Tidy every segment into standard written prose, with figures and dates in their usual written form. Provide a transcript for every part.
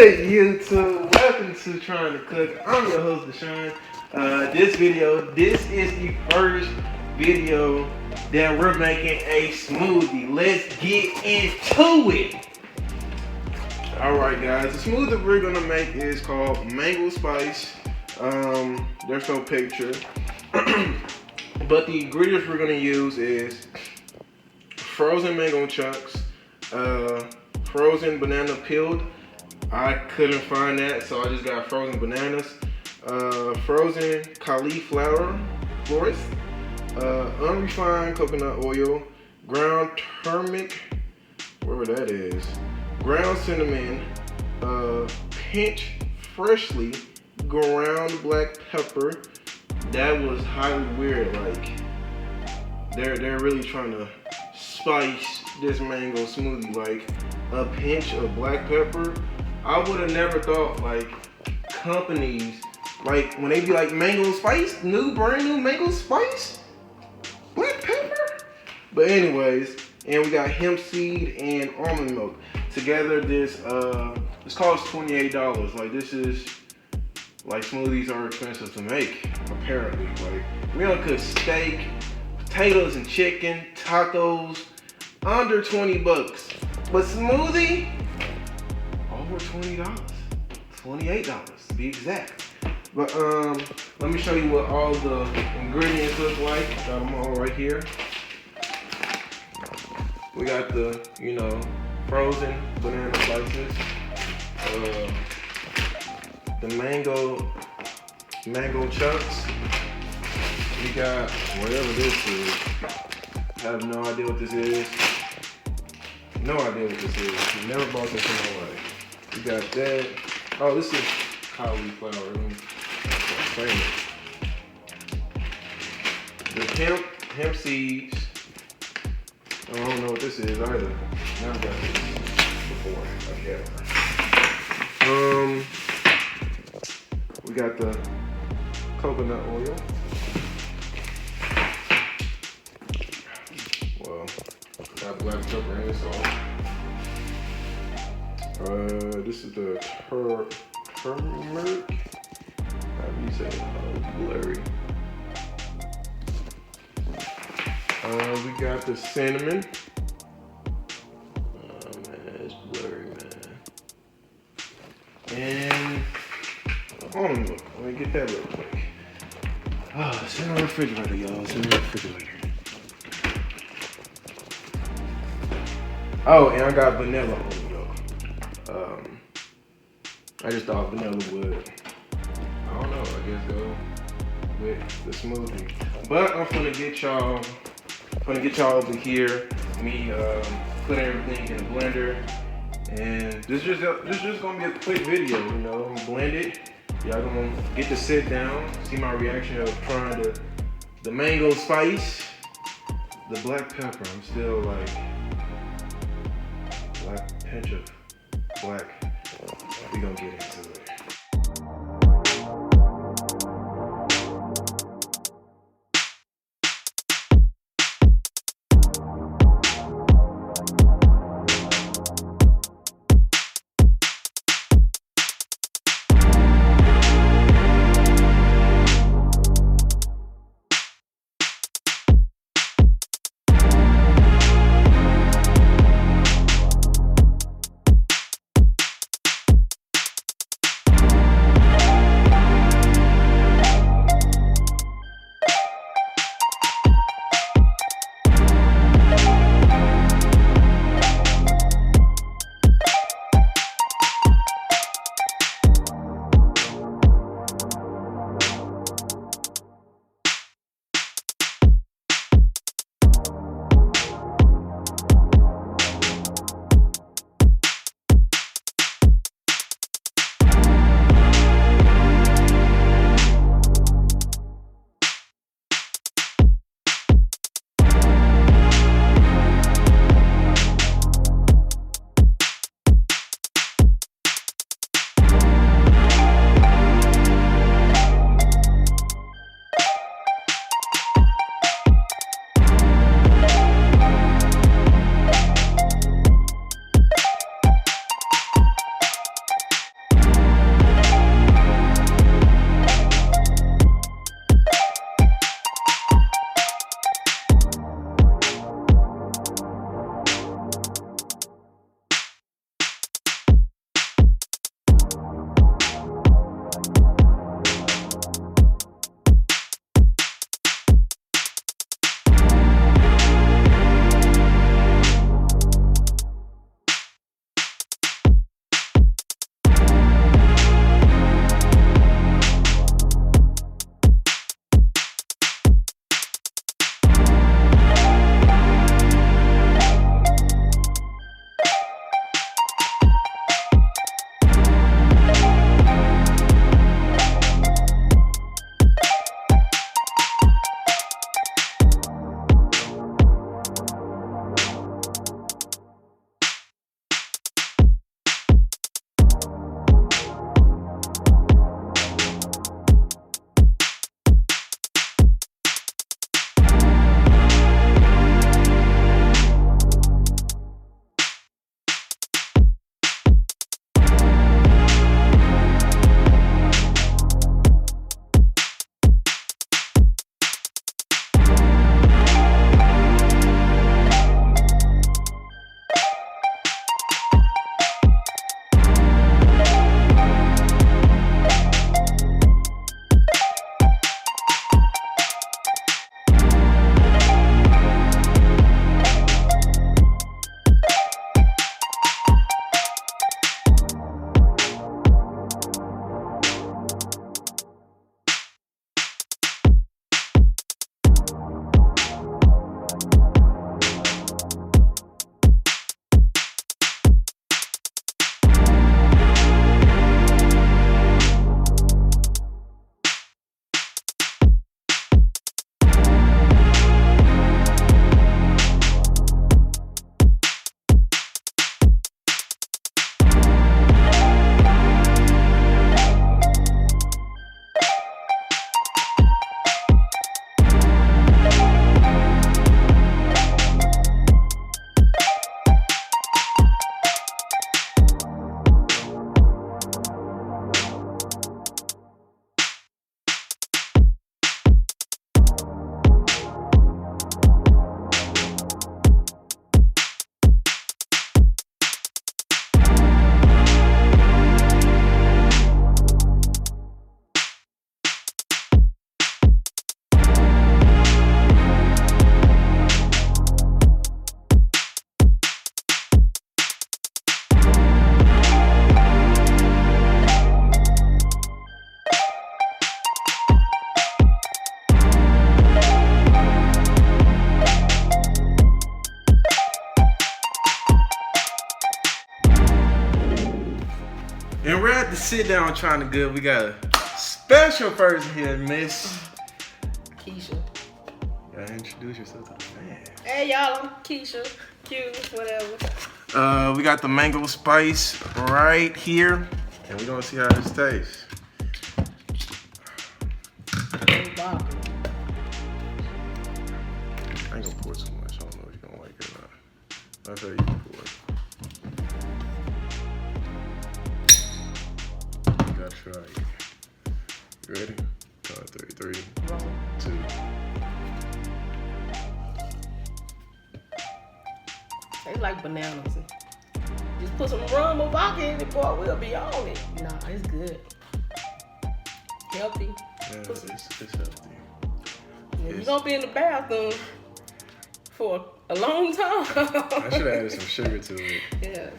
good, YouTube? Welcome to Trying to Cook. I'm your host, Deshaun. This is the first video that we're making a smoothie. Let's get into it. Alright guys, the smoothie we're gonna make is called Mango Spice. There's no picture. But the ingredients we're gonna use is frozen mango chunks, frozen banana peeled. I couldn't find that, so I just got frozen bananas, frozen cauliflower florets, unrefined coconut oil, ground turmeric, whatever that is, ground cinnamon, pinch freshly ground black pepper. That was highly weird. Like they're really trying to spice this mango smoothie. Like a pinch of black pepper. I would have never thought like companies like when they be like mango spice, brand new mango spice, black pepper. But anyways, and we got hemp seed and almond milk. Together this costs $28. Like this is like smoothies are expensive to make, apparently. Like we don't cook steak, potatoes and chicken, tacos, under 20 bucks. But smoothie, over $20, $28 to be exact. But let me show you what all the ingredients look like. Got them all right here. We got the, frozen banana slices, the mango chunks. We got whatever this is. I have no idea what this is. No idea what this is. Never bought this in my life. We got that. Oh, this is cauliflower. The hemp seeds. I don't know what this is either. Never got this before. Okay. We got the coconut oil. Well, got black pepper in it, so. This is the turmeric. How do you say it? It's blurry. We got the cinnamon. Oh man, it's blurry, man. And almond milk. Let me get that real quick. It's in the refrigerator, y'all. It's in the refrigerator. Oh, and I got vanilla almond milk. I just thought vanilla would, I don't know, I guess go with the smoothie. But I'm gonna get y'all over here. Me putting everything in a blender, and this is just gonna be a quick video. I'm gonna blend it. Y'all gonna get to sit down, see my reaction of trying the mango spice, the black pepper. I'm still like pinch of black. We gonna get into it. sit down trying to good. We got a special person here, Miss Keisha. Gotta introduce yourself to the man. Hey y'all, I'm Keisha. Q, whatever. We got the mango spice right here, and we're gonna see how this tastes. Oh, wow. I ain't gonna pour too much. I don't know if you're gonna like it or not. That's how you can pour it. You gotta try it. You ready? 3, 2. They like bananas. Just put some rum or vodka in it, boy, we'll be on it. Nah, it's good. Healthy. Yeah, it's healthy. You're gonna be in the bathroom for a long time. I should have added some sugar to it. Yeah.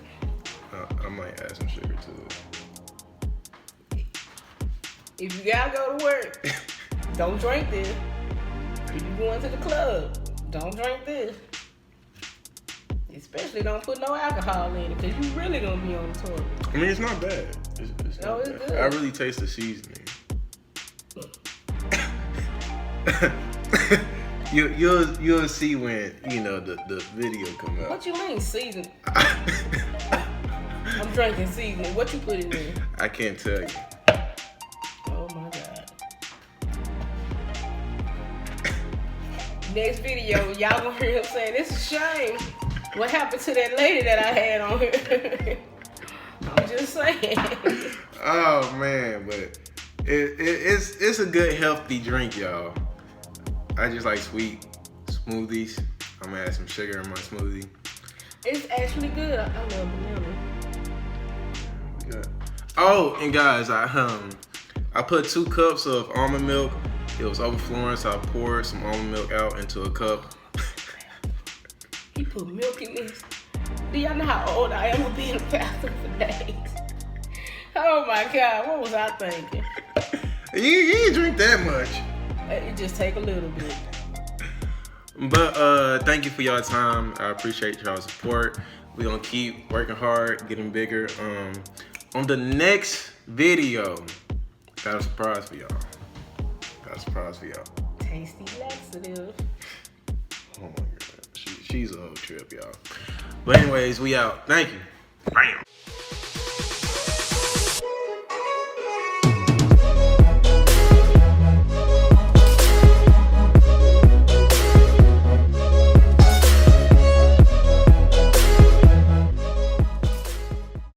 I might add some sugar to it. If you gotta go to work, don't drink this. If you going to the club, don't drink this. Especially don't put no alcohol in it, because you really gonna be on the toilet. I mean, it's not bad. It's No, not it's bad. good. I really taste the seasoning. You'll see when the video come out. What you mean season? I'm drinking seasoning. What you put in there? I can't tell you. Oh my God. Next video, y'all gonna hear him saying, it's a shame. What happened to that lady that I had on here? I'm just saying. Oh man, but it's a good healthy drink, y'all. I just like sweet smoothies. I'm gonna add some sugar in my smoothie. It's actually good. I love banana. Oh, and guys, I put 2 cups of almond milk. It was overflowing, so I poured some almond milk out into a cup. He put milk in this. Do y'all know how old I am? I'll be in the bathroom for days. Oh my God, what was I thinking? You didn't drink that much. It just take a little bit. But thank you for y'all time. I appreciate y'all's support. We're gonna keep working hard, getting bigger. On the next video, got a surprise for y'all. Tasty laxative. Oh my God, she's a whole trip, y'all. But anyways, we out. Thank you. Bam.